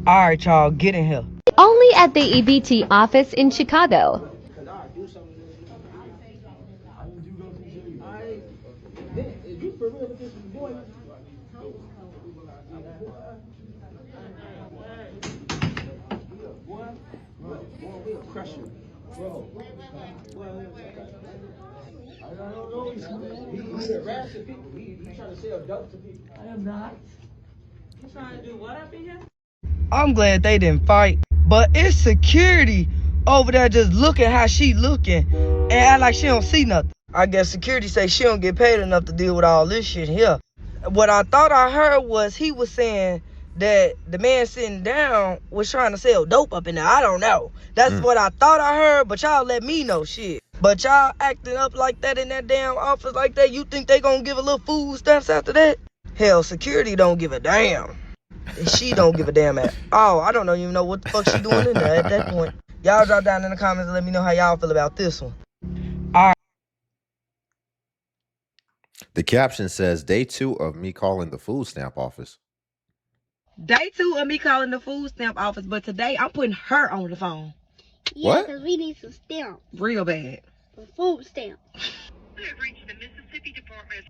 All right, y'all, get in here. Only at the EBT office in Chicago. I'm glad they didn't fight, but it's security over there just looking how she looking and act like she don't see nothing. I guess security say she don't get paid enough to deal with all this shit here. What I thought I heard was he was saying that the man sitting down was trying to sell dope up in there. I don't know. That's what I thought I heard, but y'all let me know shit. But y'all acting up like that in that damn office like that, you think they gonna give a little food stamps after that? Hell, security don't give a damn. She don't give a damn at all. I don't even know what the fuck she doing in there at that point. Y'all drop down in the comments and let me know how y'all feel about this one. All right. The caption says, day 2 of me calling the food stamp office. Day 2 of me calling the food stamp office, but today I'm putting her on the phone. Yeah, What? because we need some stamps. Real bad. Some food stamps. You have reached the Mississippi Department.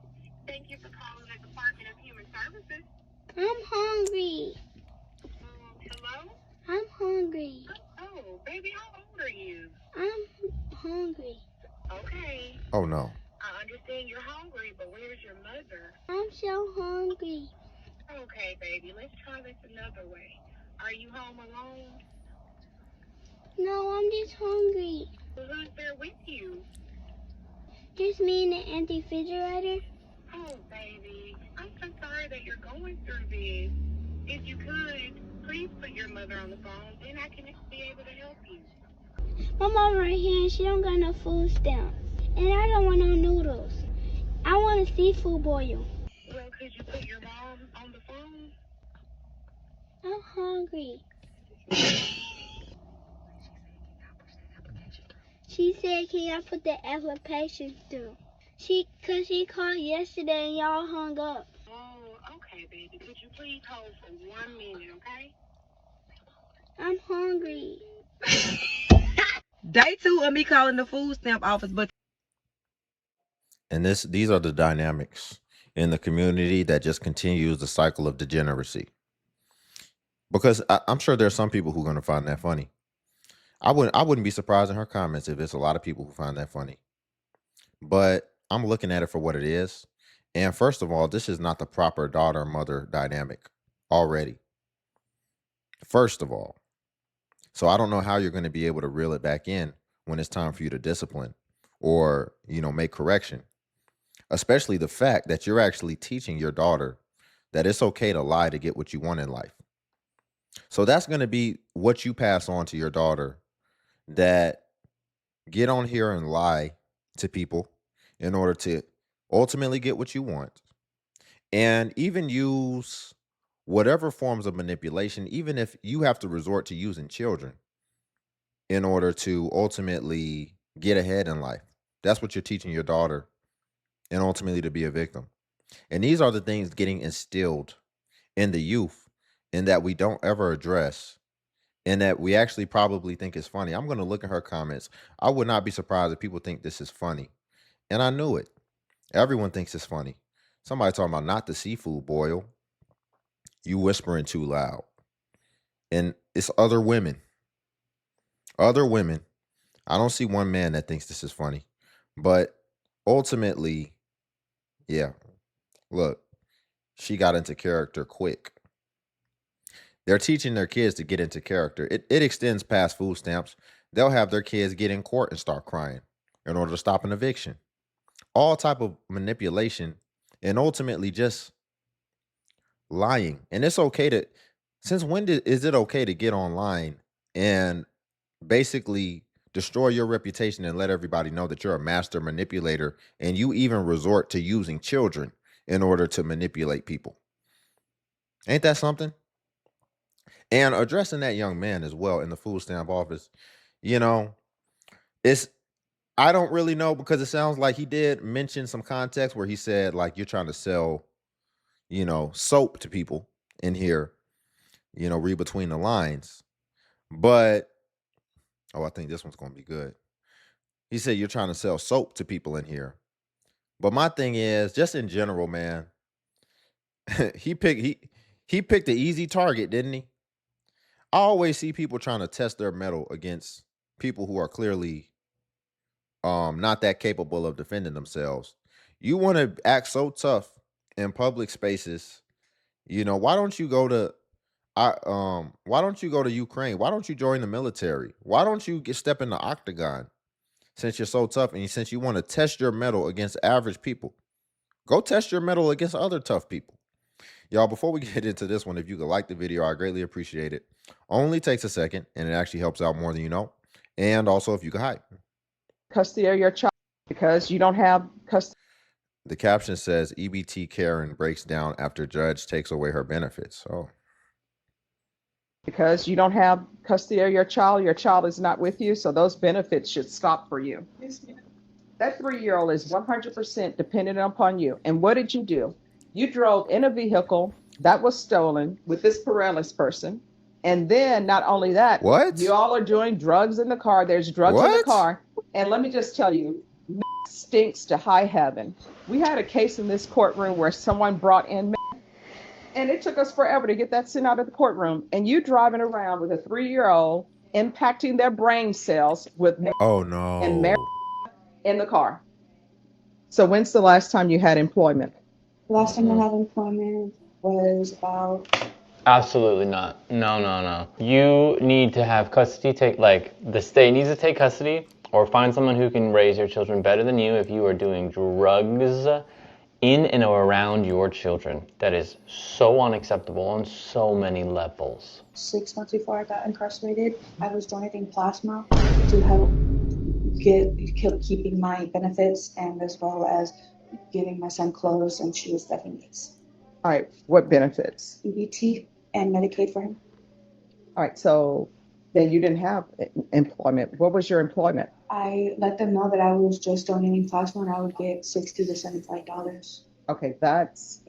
Thank you for calling the Department of Human Services. I'm hungry. Hello? I'm hungry. Oh, baby, how old are you? I'm hungry. Okay, Oh no. I understand you're hungry, but where's your mother? I'm so hungry. Okay, baby, let's try this another way. Are you home alone? No, I'm just hungry. Well, who's there with you? Just me and the empty refrigerator. Oh, baby, I'm so sorry that you're going through this. If you could, please put your mother on the phone, then I can be able to help you. My mom right here and she don't got no food stamps. And I don't want no noodles. I want a seafood boil. Well, could you put your mom on the phone? I'm hungry. She said, can I put the application through? Cause she called yesterday and y'all hung up. Oh, okay, baby. Could you please hold for 1 minute, okay? I'm hungry. Day 2 of me calling the food stamp office, but And these are the dynamics in the community that just continues the cycle of degeneracy. Because I'm sure there's some people who are going to find that funny. I wouldn't be surprised in her comments if it's a lot of people who find that funny. But I'm looking at it for what it is. And first of all, this is not the proper daughter-mother dynamic already. First of all. So I don't know how you're going to be able to reel it back in when it's time for you to discipline or, make correction. Especially the fact that you're actually teaching your daughter that it's okay to lie to get what you want in life. So that's going to be what you pass on to your daughter, that get on here and lie to people in order to ultimately get what you want, and even use whatever forms of manipulation, even if you have to resort to using children in order to ultimately get ahead in life. That's what you're teaching your daughter, and ultimately to be a victim. And these are the things getting instilled in the youth, and that we don't ever address, and that we actually probably think is funny. I'm going to look at her comments. I would not be surprised if people think this is funny. And I knew it. Everyone thinks it's funny. Somebody talking about not the seafood boil. You whispering too loud. And it's other women. Other women. I don't see one man that thinks this is funny. But ultimately, yeah, look, she got into character quick. They're teaching their kids to get into character. It extends past food stamps. They'll have their kids get in court and start crying in order to stop an eviction. All type of manipulation, and ultimately just lying. And it's okay to, since when is it okay to get online and basically destroy your reputation and let everybody know that you're a master manipulator, and you even resort to using children in order to manipulate people? Ain't that something? And addressing that young man as well in the food stamp office, it's, I don't really know, because it sounds like he did mention some context where he said, like, you're trying to sell, soap to people in here. read between the lines. But, I think this one's going to be good. He said, you're trying to sell soap to people in here. But my thing is, just in general, man, he picked the easy target, didn't he? I always see people trying to test their mettle against people who are clearly not that capable of defending themselves. You want to act so tough in public spaces, why don't you go to why don't you go to Ukraine? Why don't you join the military? Why don't you step in the octagon since you're so tough and since you want to test your mettle against average people? Go test your mettle against other tough people. Y'all, before we get into this one, if you could like the video, I greatly appreciate it. Only takes a second, and it actually helps out more than you know. And also, if you could hype. Custody of your child because you don't have custody. The caption says, EBT Karen breaks down after judge takes away her benefits. Oh. Because you don't have custody of your child is not with you, so those benefits should stop for you. That 3-year-old is 100% dependent upon you. And what did you do? You drove in a vehicle that was stolen with this Perez person. And then not only that, What? you all are doing drugs in the car. There's drugs in the car. And let me just tell you, stinks to high heaven. We had a case in this courtroom where someone brought in and it took us forever to get that sent out of the courtroom. And you driving around with a 3-year-old impacting their brain cells with oh no and in the car. So when's the last time you had employment? Last time I had employment was about... Absolutely not. No. You need to have custody, the state needs to take custody or find someone who can raise your children better than you if you are doing drugs in and around your children. That is so unacceptable on so many levels. 6 months before I got incarcerated, I was donating plasma to help keeping my benefits and as well as giving my son clothes and shoes that he needs. All right, what benefits? EBT and Medicaid for him. All right, so then you didn't have employment. What was your employment? I let them know that I was just donating plasma and I would get $60 to $75. Okay, that's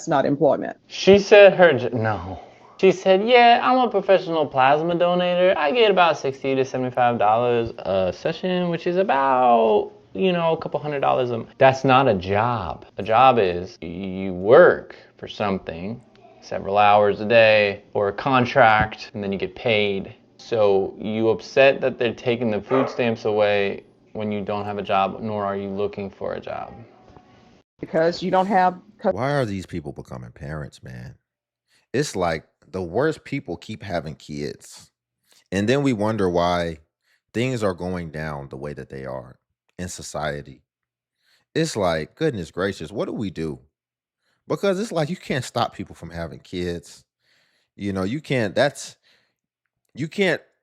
not employment. She said no. She said, yeah, I'm a professional plasma donator. I get about $60 to $75 a session, which is about, a couple $100. That's not a job. A job is you work for something, several hours a day, or a contract, and then you get paid. So you upset that they're taking the food stamps away when you don't have a job, nor are you looking for a job. Because you don't have... Why are these people becoming parents, man? It's like the worst people keep having kids. And then we wonder why things are going down the way that they are in society. It's like, goodness gracious, what do we do? Because it's like you can't stop people from having kids. You can't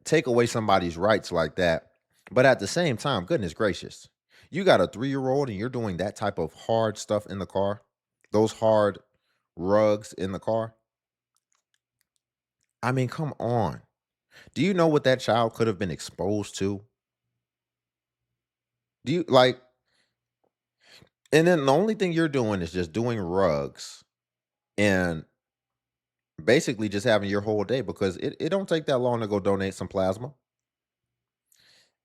take away somebody's rights like that. But at the same time, goodness gracious, you got a 3-year-old and you're doing that type of hard stuff in the car, those hard rugs in the car. I mean, come on. Do you know what that child could have been exposed to? Do you and then the only thing you're doing is just doing rugs and basically just having your whole day, because it don't take that long to go donate some plasma.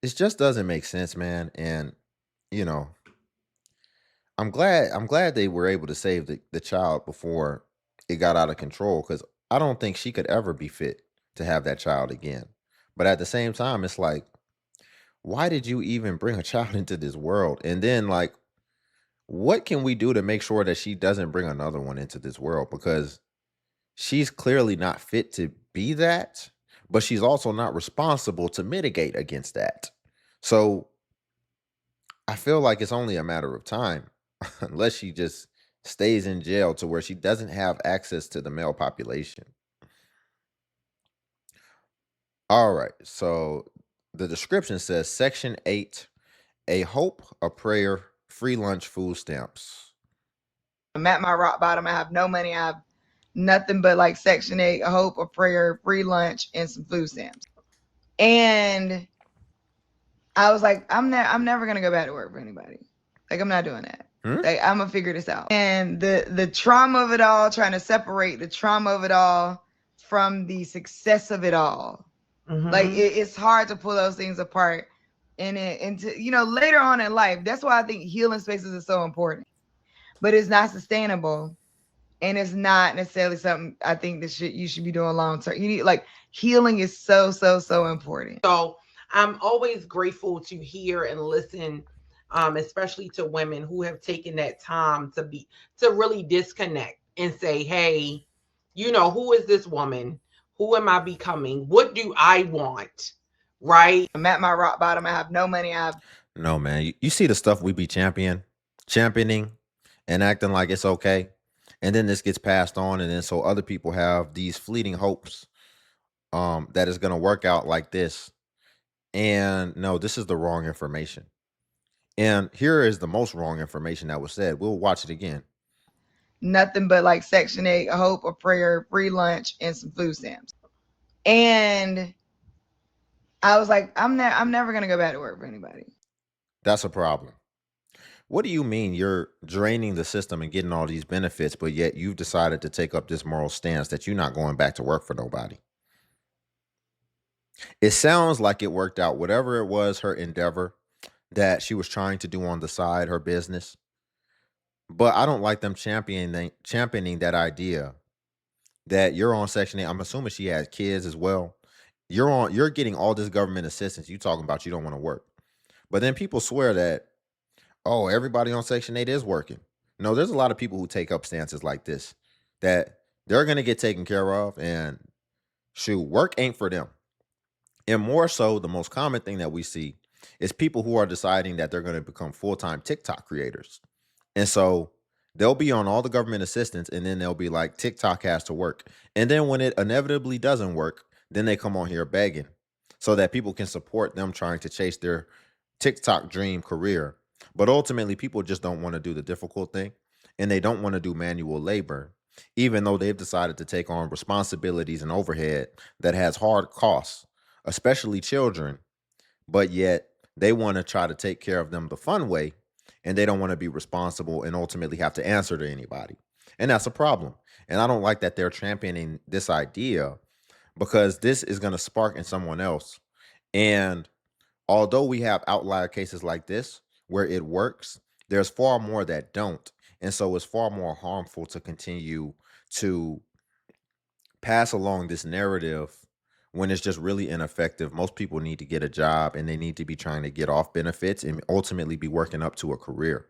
It just doesn't make sense, man. And I'm glad they were able to save the child before it got out of control, because I don't think she could ever be fit to have that child again. But at the same time, it's like, why did you even bring a child into this world? And then what can we do to make sure that she doesn't bring another one into this world? Because she's clearly not fit to be that, but she's also not responsible to mitigate against that. So I feel like it's only a matter of time unless she just stays in jail to where she doesn't have access to the male population. All right. So the description says Section 8, a hope, a prayer, free lunch, food stamps. I'm at my rock bottom. I have no money. I have nothing but Section 8, a hope, a prayer, free lunch, and some food stamps. And I was like, I'm never gonna go back to work for anybody. I'm not doing that. I'm gonna figure this out. And the trauma of it all, trying to separate the trauma of it all from the success of it all. Like it's hard to pull those things apart and later on in life. That's why I think healing spaces are so important. But it's not sustainable, and it's not necessarily something I think that you should be doing long term. You need, like, healing is so important. So I'm always grateful to hear and listen, especially to women who have taken that time to really disconnect and say, hey, who is this woman? Who am I becoming? What do I want? Right? I'm at my rock bottom. I have no money. No, man. You see the stuff we be championing and acting like it's okay. And then this gets passed on. And then so other people have these fleeting hopes that it's going to work out like this. And no, this is the wrong information. And here is the most wrong information that was said. We'll watch it again. Nothing but like Section 8, a hope, a prayer, free lunch, and some food stamps. And I was like, I'm never going to go back to work for anybody. That's a problem. What do you mean you're draining the system and getting all these benefits, but yet you've decided to take up this moral stance that you're not going back to work for nobody? It sounds like it worked out, whatever it was, her endeavor that she was trying to do on the side, her business. But I don't like them championing that idea that you're on Section 8. I'm assuming she has kids as well. You're getting all this government assistance. You talking about you don't want to work. But then people swear that, oh, everybody on Section 8 is working. No, there's a lot of people who take up stances like this that they're going to get taken care of, and shoot, work ain't for them. And more so, the most common thing that we see is people who are deciding that they're going to become full-time TikTok creators. And so they'll be on all the government assistance, and then they'll be like, TikTok has to work. And then when it inevitably doesn't work, then they come on here begging so that people can support them trying to chase their TikTok dream career. But ultimately, people just don't want to do the difficult thing, and they don't want to do manual labor, even though they've decided to take on responsibilities and overhead that has hard costs, especially children. But yet they want to try to take care of them the fun way, and they don't want to be responsible and ultimately have to answer to anybody. And that's a problem. And I don't like that they're championing this idea, because this is going to spark in someone else. And although we have outlier cases like this where it works, there's far more that don't. And so it's far more harmful to continue to pass along this narrative when it's just really ineffective. Most people need to get a job, and they need to be trying to get off benefits and ultimately be working up to a career.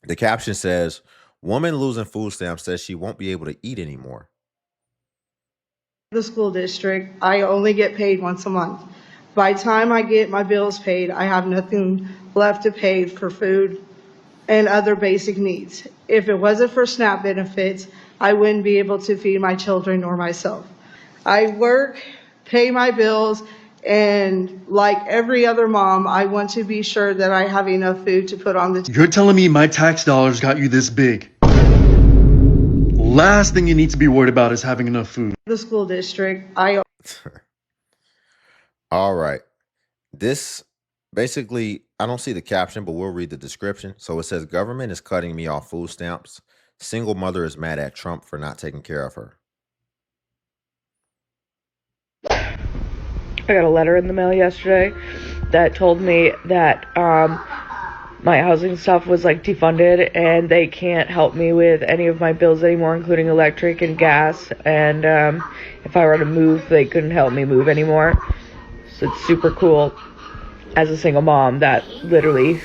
The caption says, woman losing food stamps says she won't be able to eat anymore. The school district, I only get paid once a month. By the time I get my bills paid, I have nothing left to pay for food and other basic needs. If it wasn't for SNAP benefits, I wouldn't be able to feed my children or myself. I work, pay my bills, and like every other mom, I want to be sure that I have enough food to put on the You're telling me my tax dollars got you this big? Last thing you need to be worried about is having enough food. The school district, All right. This basically, I don't see the caption, but we'll read the description. So it says, government is cutting me off food stamps. Single mother is mad at Trump for not taking care of her. I got a letter in the mail yesterday that told me that my housing stuff was like defunded, and they can't help me with any of my bills anymore, including electric and gas. And if I were to move, they couldn't help me move anymore. So it's super cool as a single mom that literally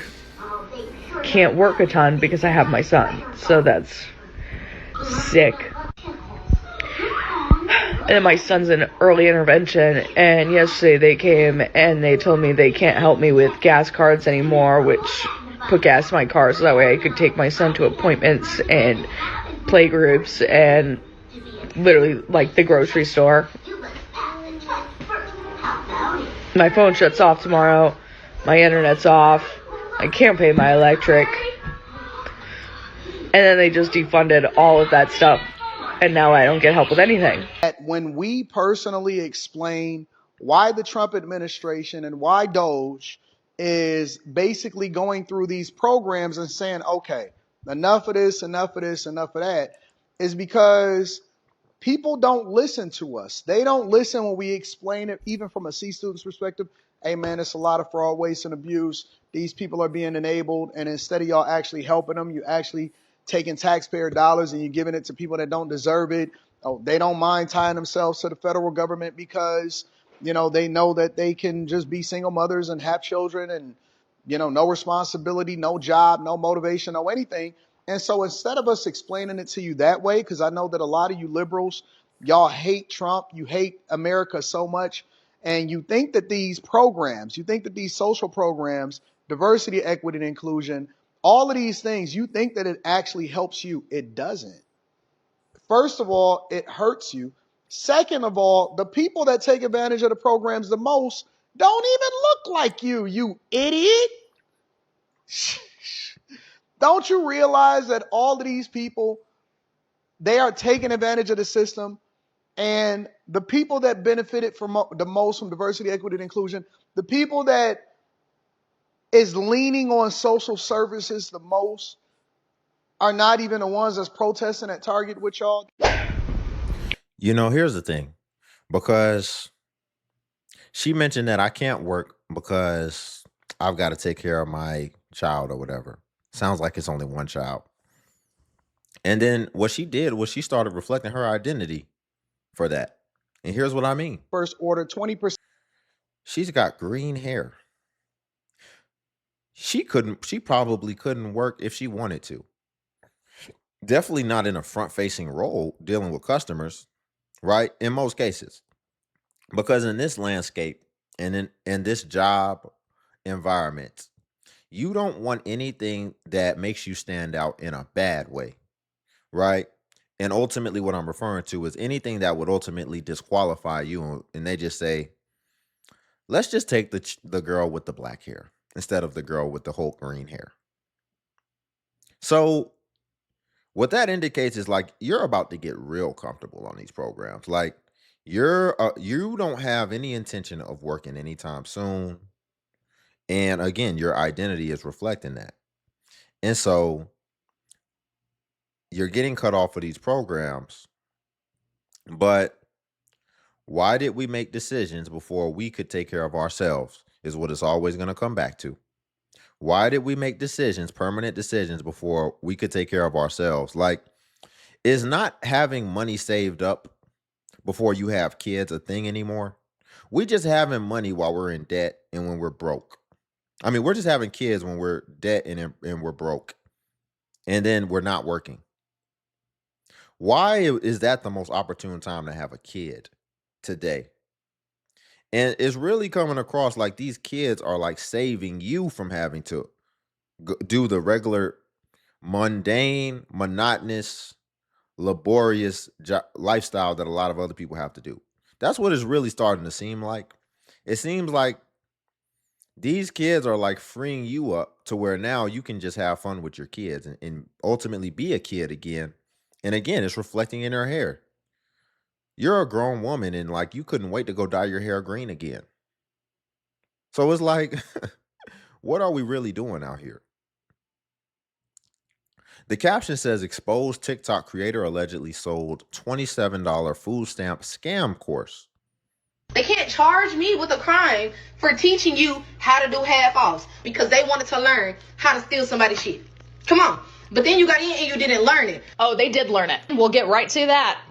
can't work a ton because I have my son. So that's sick. And my son's in early intervention, and yesterday they came and they told me they can't help me with gas cards anymore, which put gas in my car so that way I could take my son to appointments and play groups and literally like the grocery store. My phone shuts off tomorrow, my internet's off, I can't pay my electric, and then they just defunded all of that stuff. And now I don't get help with anything. When we personally explain why the Trump administration and why Doge is basically going through these programs and saying, okay, enough of this, enough of this, enough of that, is because people don't listen to us. They don't listen when we explain it, even from a C student's perspective. Hey man, it's a lot of fraud, waste, and abuse. These people are being enabled, and instead of y'all actually helping them, you actually taking taxpayer dollars and you're giving it to people that don't deserve it. Oh, they don't mind tying themselves to the federal government because, they know that they can just be single mothers and have children and, no responsibility, no job, no motivation, no anything. And so instead of us explaining it to you that way, because I know that a lot of you liberals, y'all hate Trump, you hate America so much, and you think that these programs, you think that these social programs, diversity, equity, and inclusion, all of these things, you think that it actually helps you. It doesn't. First of all, it hurts you. Second of all, the people that take advantage of the programs the most don't even look like you idiot. Don't you realize that all of these people, they are taking advantage of the system, and the people that benefited from the most from diversity, equity, and inclusion, the people that is leaning on social services the most are not even the ones that's protesting at Target with y'all. Here's the thing, because she mentioned that I can't work because I've got to take care of my child or whatever. Sounds like it's only one child. And then what she did was she started reflecting her identity for that. And here's what I mean. First order, 20%. She's got green hair. She probably couldn't work if she wanted to. Definitely not in a front-facing role dealing with customers, right? In most cases. Because in this landscape and in this job environment, you don't want anything that makes you stand out in a bad way, right? And ultimately what I'm referring to is anything that would ultimately disqualify you, and they just say, let's just take the girl with the black hair instead of the girl with the whole green hair. So what that indicates is like you're about to get real comfortable on these programs. Like you don't have any intention of working anytime soon. And again, your identity is reflecting that. And so you're getting cut off of these programs. But why did we make decisions before we could take care of ourselves is what it's always going to come back to. Why did we make decisions, permanent decisions, before we could take care of ourselves? Like, is not having money saved up before you have kids a thing anymore? We just having money while we're in debt and when we're broke. I mean, we're just having kids when we're debt and we're broke. And then we're not working. Why is that the most opportune time to have a kid today? And it's really coming across like these kids are like saving you from having to do the regular, mundane, monotonous, laborious lifestyle that a lot of other people have to do. That's what it's really starting to seem like. It seems like these kids are like freeing you up to where now you can just have fun with your kids and ultimately be a kid again. And again, it's reflecting in her hair. You're a grown woman and like you couldn't wait to go dye your hair green again. So it's like, what are we really doing out here? The caption says, exposed TikTok creator allegedly sold $27 food stamp scam course. They can't charge me with a crime for teaching you how to do half-offs because they wanted to learn how to steal somebody's shit. Come on. But then you got in and you didn't learn it. Oh, they did learn it. We'll get right to that.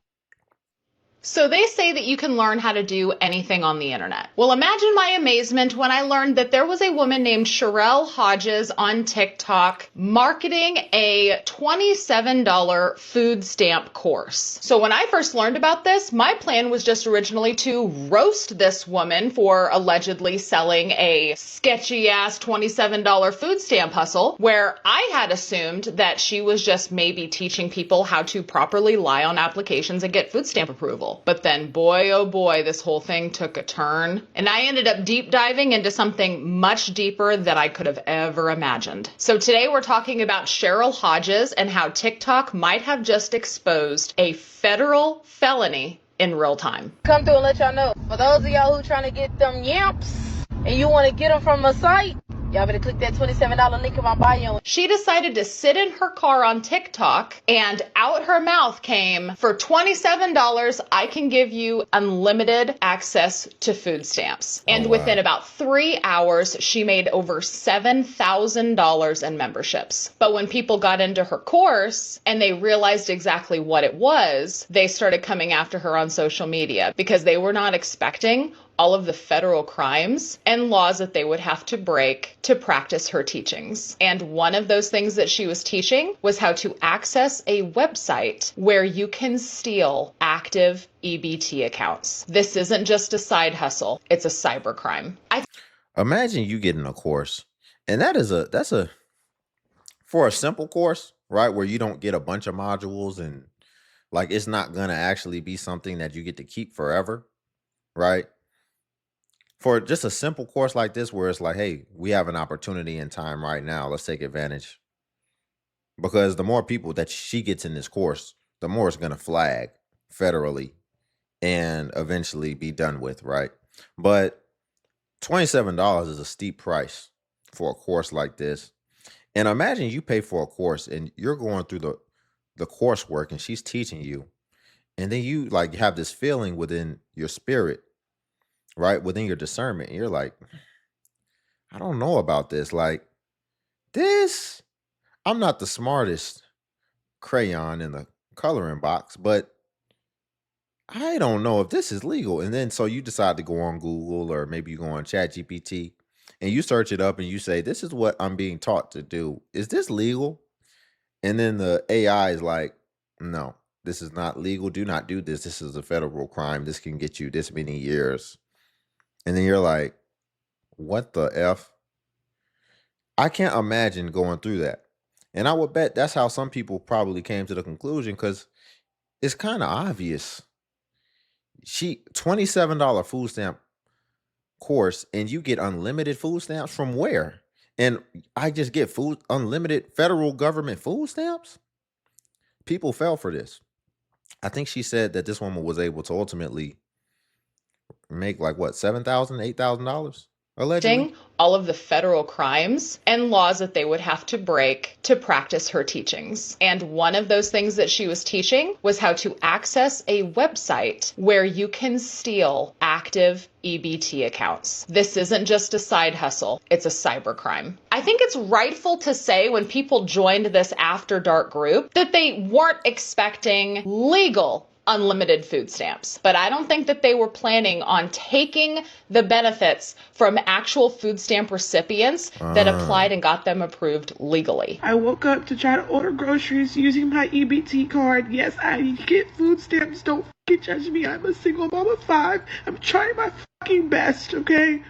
So they say that you can learn how to do anything on the internet. Well, imagine my amazement when I learned that there was a woman named Sherelle Hodges on TikTok marketing a $27 food stamp course. So when I first learned about this, my plan was just originally to roast this woman for allegedly selling a sketchy ass $27 food stamp hustle, where I had assumed that she was just maybe teaching people how to properly lie on applications and get food stamp approval. But then, boy, oh boy, this whole thing took a turn. And I ended up deep diving into something much deeper than I could have ever imagined. So today we're talking about Sherelle Hodges and how TikTok might have just exposed a federal felony in real time. Come through and let y'all know. For those of y'all who trying to get them yamps and you want to get them from a site, Y'all better click that $27 link in my bio. She decided to sit in her car on TikTok, and out her mouth came, for $27, I can give you unlimited access to food stamps. And within about 3 hours, she made over $7,000 in memberships. But when people got into her course and they realized exactly what it was, they started coming after her on social media because they were not expecting all of the federal crimes and laws that they would have to break to practice her teachings. And one of those things that she was teaching was how to access a website where you can steal active EBT accounts. This isn't just a side hustle, it's a cybercrime. Imagine you getting a course, and that's a for a simple course, right? Where you don't get a bunch of modules and like it's not gonna actually be something that you get to keep forever, right? For just a simple course like this, where it's like, hey, we have an opportunity in time right now. Let's take advantage. Because the more people that she gets in this course, the more it's going to flag federally and eventually be done with, right? But $27 is a steep price for a course like this. And imagine you pay for a course and you're going through the coursework and she's teaching you. And then you like have this feeling within your spirit, right? Within your discernment. And you're like, I don't know about this. Like this, I'm not the smartest crayon in the coloring box, but I don't know if this is legal. And then so you decide to go on Google or maybe you go on ChatGPT and you search it up and you say, this is what I'm being taught to do. Is this legal? And then the AI is like, no, this is not legal. Do not do this. This is a federal crime. This can get you this many years. And then you're like, what the F? I can't imagine going through that. And I would bet that's how some people probably came to the conclusion because it's kind of obvious. She $27 food stamp course and you get unlimited food stamps from where? And I just get unlimited federal government food stamps? People fell for this. I think she said that this woman was able to ultimately make like what, $7,000, $8,000 allegedly. All of the federal crimes and laws that they would have to break to practice her teachings. And one of those things that she was teaching was how to access a website where you can steal active EBT accounts. This isn't just a side hustle, it's a cybercrime. I think it's rightful to say when people joined this After Dark group that they weren't expecting legal unlimited food stamps. But I don't think that they were planning on taking the benefits from actual food stamp recipients that applied and got them approved legally. I woke up to try to order groceries using my EBT card. Yes, I get food stamps. Don't fucking judge me. I'm a single mom of 5. I'm trying my fucking best, okay?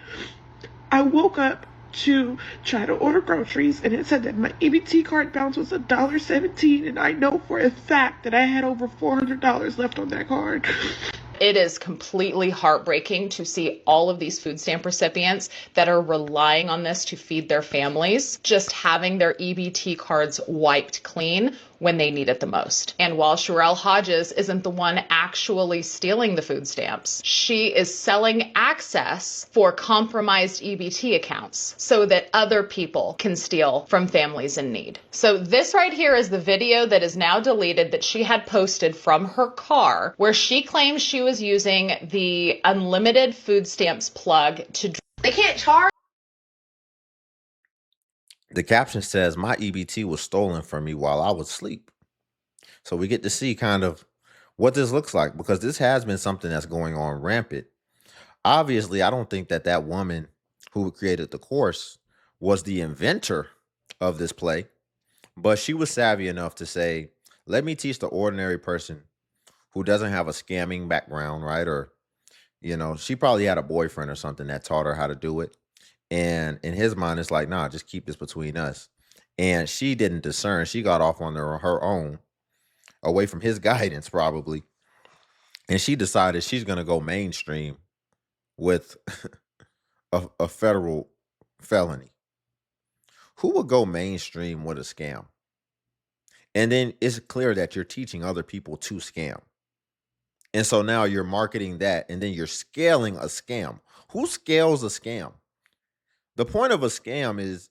I woke up to try to order groceries and it said that my EBT card balance was $1.17 and I know for a fact that I had over $400 left on that card. It is completely heartbreaking to see all of these food stamp recipients that are relying on this to feed their families, just having their EBT cards wiped clean when they need it the most. And while Sherelle Hodges isn't the one actually stealing the food stamps, she is selling access for compromised EBT accounts so that other people can steal from families in need. So this right here is the video that is now deleted that she had posted from her car where she claims she was using the unlimited food stamps plug to... They can't charge. The caption says, my EBT was stolen from me while I was asleep. So we get to see kind of what this looks like because this has been something that's going on rampant. Obviously, I don't think that that woman who created the course was the inventor of this play, but she was savvy enough to say, let me teach the ordinary person who doesn't have a scamming background, right? Or, you know, she probably had a boyfriend or something that taught her how to do it. And in his mind, it's like, nah, just keep this between us. And she didn't discern. She got off on her own, away from his guidance, probably. And she decided she's going to go mainstream with a federal felony. Who would go mainstream with a scam? And then it's clear that you're teaching other people to scam. And so now you're marketing that and then you're scaling a scam. Who scales a scam? The point of a scam is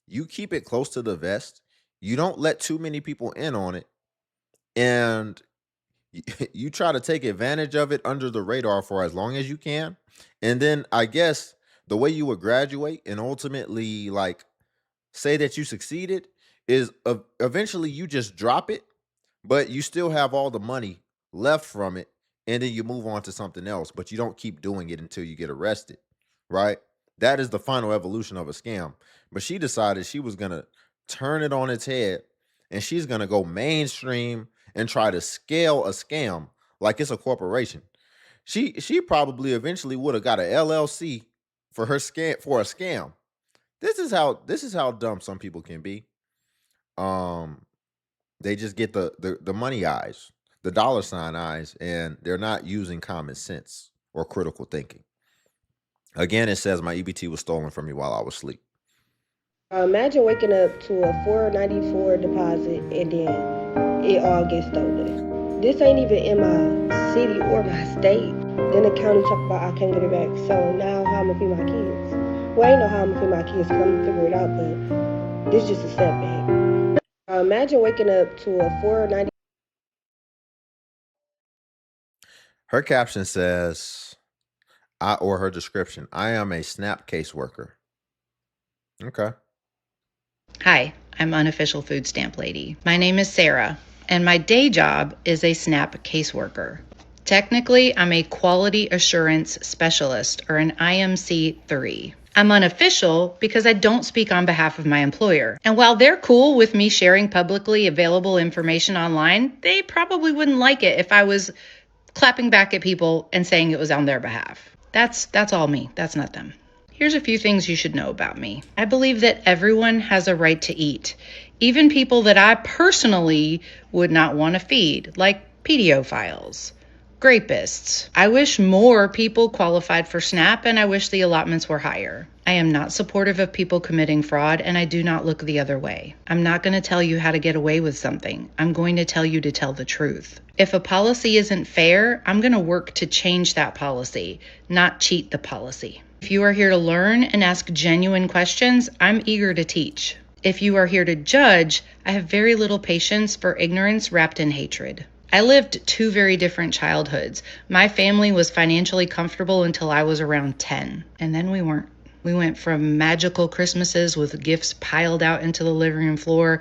you keep it close to the vest. You don't let too many people in on it, and you try to take advantage of it under the radar for as long as you can. And then I guess the way you would graduate and ultimately like say that you succeeded is eventually you just drop it, but you still have all the money left from it, and then you move on to something else, but you don't keep doing it until you get arrested, right? That is the final evolution of a scam. But she decided she was going to turn it on its head, and she's going to go mainstream and try to scale a scam like it's a corporation. She probably eventually would have got a LLC for her a scam. This is how dumb some people can be. Um they just get the money eyes, the dollar sign eyes, and they're not using common sense or critical thinking. Again, it says my EBT was stolen from me while I was asleep. Imagine waking up to a 494 deposit and then it all gets stolen. This ain't even in my city or my state. Then the county talk about I can't get it back. So now how I'm gonna feed my kids? Well, I ain't know how I'm gonna feed my kids because I'm gonna figure it out, but this is just a setback. Imagine waking up to a 490. Her caption says, or her description, I am a SNAP caseworker. Okay. Hi, I'm Unofficial Food Stamp Lady. My name is Sarah, and my day job is a SNAP caseworker. Technically, I'm a Quality Assurance Specialist, or an IMC 3. I'm unofficial because I don't speak on behalf of my employer. And while they're cool with me sharing publicly available information online, they probably wouldn't like it if I was clapping back at people and saying it was on their behalf. That's all me. That's not them. Here's a few things you should know about me. I believe that everyone has a right to eat, even people that I personally would not want to feed, like pedophiles, grapists. I wish more people qualified for SNAP, and I wish the allotments were higher. I am not supportive of people committing fraud, and I do not look the other way. I'm not going to tell you how to get away with something. I'm going to tell you to tell the truth. If a policy isn't fair, I'm going to work to change that policy, not cheat the policy. If you are here to learn and ask genuine questions, I'm eager to teach. If you are here to judge, I have very little patience for ignorance wrapped in hatred. I lived two very different childhoods. My family was financially comfortable until I was around 10, and then we weren't. We went from magical Christmases with gifts piled out into the living room floor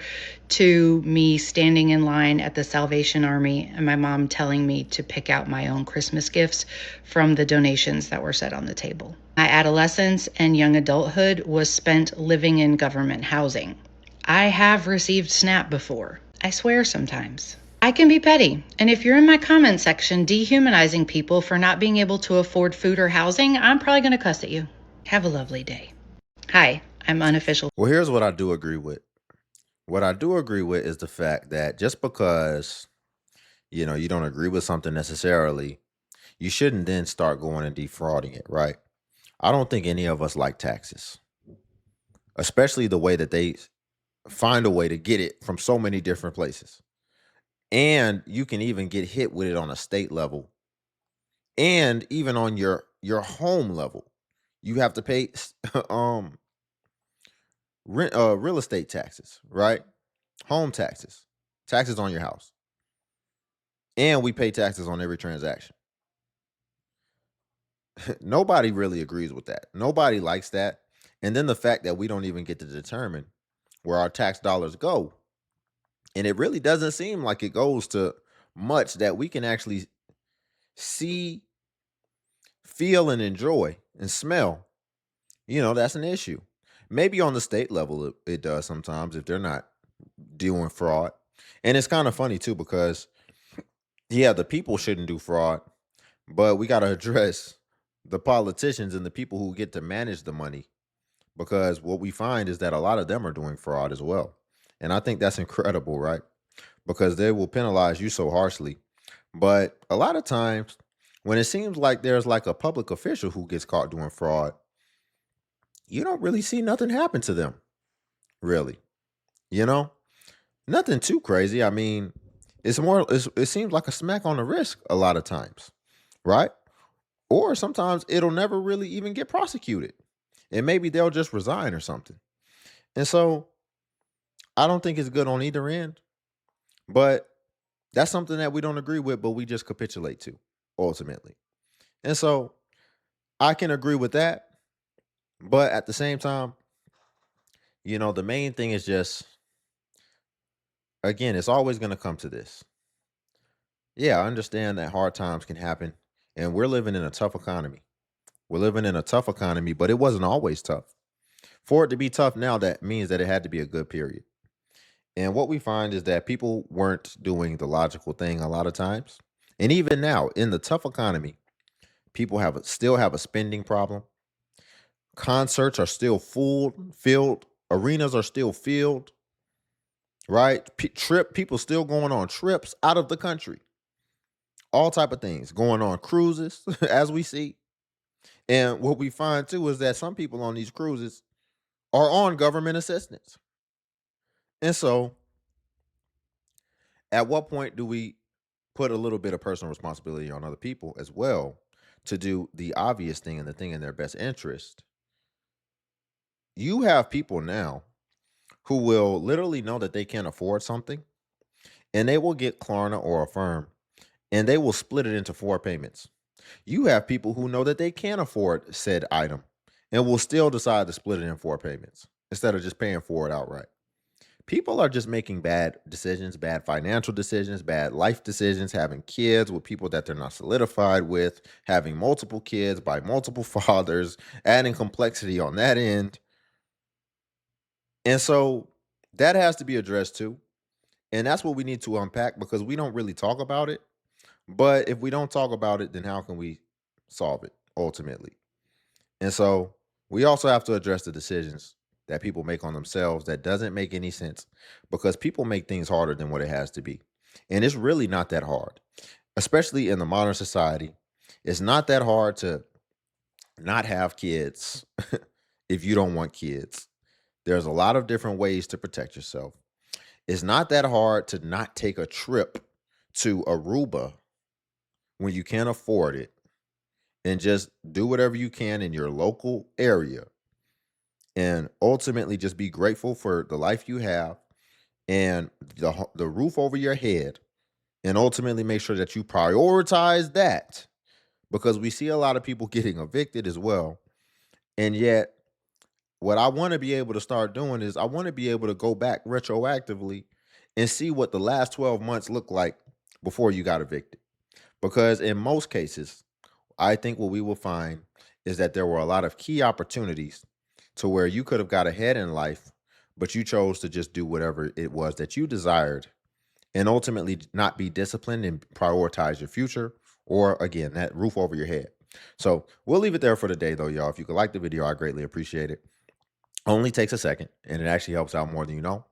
to me standing in line at the Salvation Army and my mom telling me to pick out my own Christmas gifts from the donations that were set on the table. My adolescence and young adulthood was spent living in government housing. I have received SNAP before. I swear sometimes. I can be petty, and if you're in my comment section dehumanizing people for not being able to afford food or housing, I'm probably going to cuss at you. Have a lovely day. Hi, I'm Unofficial. Well, here's what I do agree with. What I do agree with is the fact that just because, you don't agree with something necessarily, you shouldn't then start going and defrauding it, right? I don't think any of us like taxes, especially the way that they find a way to get it from so many different places. And you can even get hit with it on a state level and even on your home level. You have to pay real estate taxes, right? Home taxes, taxes on your house. And we pay taxes on every transaction. Nobody really agrees with that. Nobody likes that. And then the fact that we don't even get to determine where our tax dollars go. And it really doesn't seem like it goes to much that we can actually see, feel, and enjoy and smell. That's an issue. Maybe on the state level, it does sometimes if they're not doing fraud. And it's kind of funny too, because yeah, the people shouldn't do fraud, but we got to address the politicians and the people who get to manage the money, because what we find is that a lot of them are doing fraud as well. And I think that's incredible, right? Because they will penalize you so harshly. But a lot of times when it seems like there's like a public official who gets caught doing fraud, you don't really see nothing happen to them, really. Nothing too crazy. I mean, it seems like a smack on the wrist a lot of times, right? Or sometimes it'll never really even get prosecuted. and maybe they'll just resign or something. And so I don't think it's good on either end, but that's something that we don't agree with, but we just capitulate to ultimately. And so I can agree with that, but at the same time, the main thing is just, again, it's always going to come to this. Yeah, I understand that hard times can happen, and we're living in a tough economy. We're living in a tough economy, but it wasn't always tough. For it to be tough now, that means that it had to be a good period. And what we find is that people weren't doing the logical thing a lot of times. And even now, in the tough economy, people still have a spending problem. Concerts are still filled. Arenas are still filled. Right? People still going on trips out of the country. All type of things going on, cruises, as we see. And what we find too is that some people on these cruises are on government assistance. And so, at what point do we put a little bit of personal responsibility on other people as well to do the obvious thing and the thing in their best interest? You have people now who will literally know that they can't afford something, and they will get Klarna or Affirm, and they will split it into 4 payments. You have people who know that they can't afford said item and will still decide to split it in 4 payments instead of just paying for it outright. People are just making bad decisions, bad financial decisions, bad life decisions, having kids with people that they're not solidified with, having multiple kids by multiple fathers, adding complexity on that end. And so that has to be addressed too. And that's what we need to unpack, because we don't really talk about it. But if we don't talk about it, then how can we solve it ultimately? And so we also have to address the decisions that people make on themselves that doesn't make any sense, because people make things harder than what it has to be. And it's really not that hard, especially in the modern society. It's not that hard to not have kids if you don't want kids. There's a lot of different ways to protect yourself. It's not that hard to not take a trip to Aruba when you can't afford it, and just do whatever you can in your local area, and ultimately just be grateful for the life you have and the roof over your head, and ultimately make sure that you prioritize that, because we see a lot of people getting evicted as well. And yet, what I want to be able to start doing is I want to be able to go back retroactively and see what the last 12 months look like before you got evicted. Because in most cases, I think what we will find is that there were a lot of key opportunities to where you could have got ahead in life, but you chose to just do whatever it was that you desired, and ultimately not be disciplined and prioritize your future, or again, that roof over your head. So we'll leave it there for today though, y'all. If you could like the video, I greatly appreciate it. Only takes a second, and it actually helps out more than you know.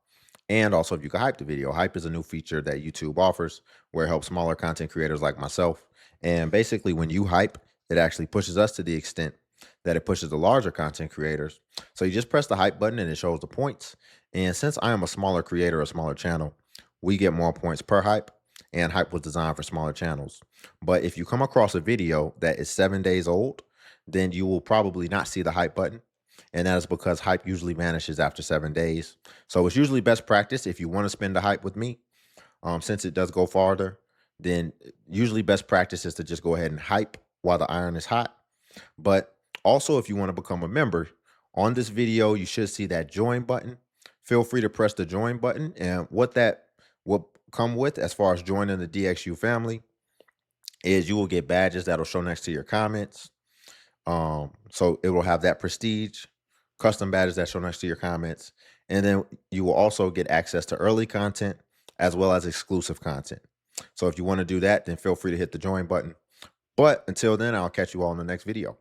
And also, if you could hype the video. Hype is a new feature that YouTube offers where it helps smaller content creators like myself. And basically, when you hype, it actually pushes us to the extent that it pushes the larger content creators. So you just press the hype button and it shows the points. And since I am a smaller creator, a smaller channel, we get more points per hype. And hype was designed for smaller channels. But if you come across a video that is 7 days old, then you will probably not see the hype button. And that is because hype usually vanishes after 7 days. So it's usually best practice, if you want to spend the hype with me, since it does go farther, then usually best practice is to just go ahead and hype while the iron is hot. But also, if you want to become a member, on this video, you should see that join button. Feel free to press the join button. And what that will come with as far as joining the DXU family is you will get badges that'll show next to your comments. So it will have that prestige, custom badges that show next to your comments. And then you will also get access to early content as well as exclusive content. So if you want to do that, then feel free to hit the join button. But until then, I'll catch you all in the next video.